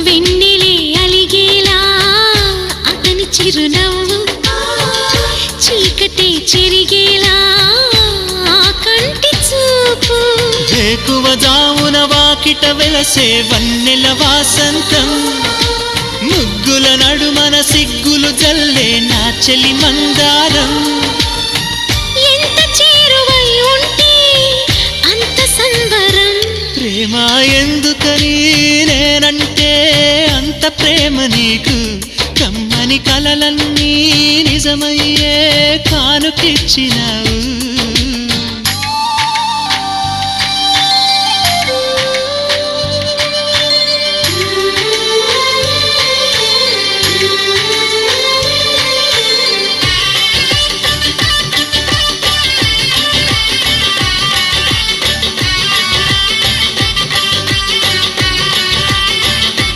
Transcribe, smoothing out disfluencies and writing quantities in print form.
వెన్నెలే అలిగేలా అతని చిరునవ్వు, చీకటే చెరిగేలా ఆ కంటి చూపు. వేకువ జామున వాకిట వెలసే వన్నెల వాసంతం, ముగ్గుల నడుమన సిగ్గులు జల్లే నా చెలి మందారం. ఎంత చేరువై ఉంటే అంత సంబరం, ప్రేమ ఎందుకని నేనంటే అంత ప్రేమ నీకు, కమ్మని కలలన్నీ నిజమయ్యే కానుకిచ్చినావు.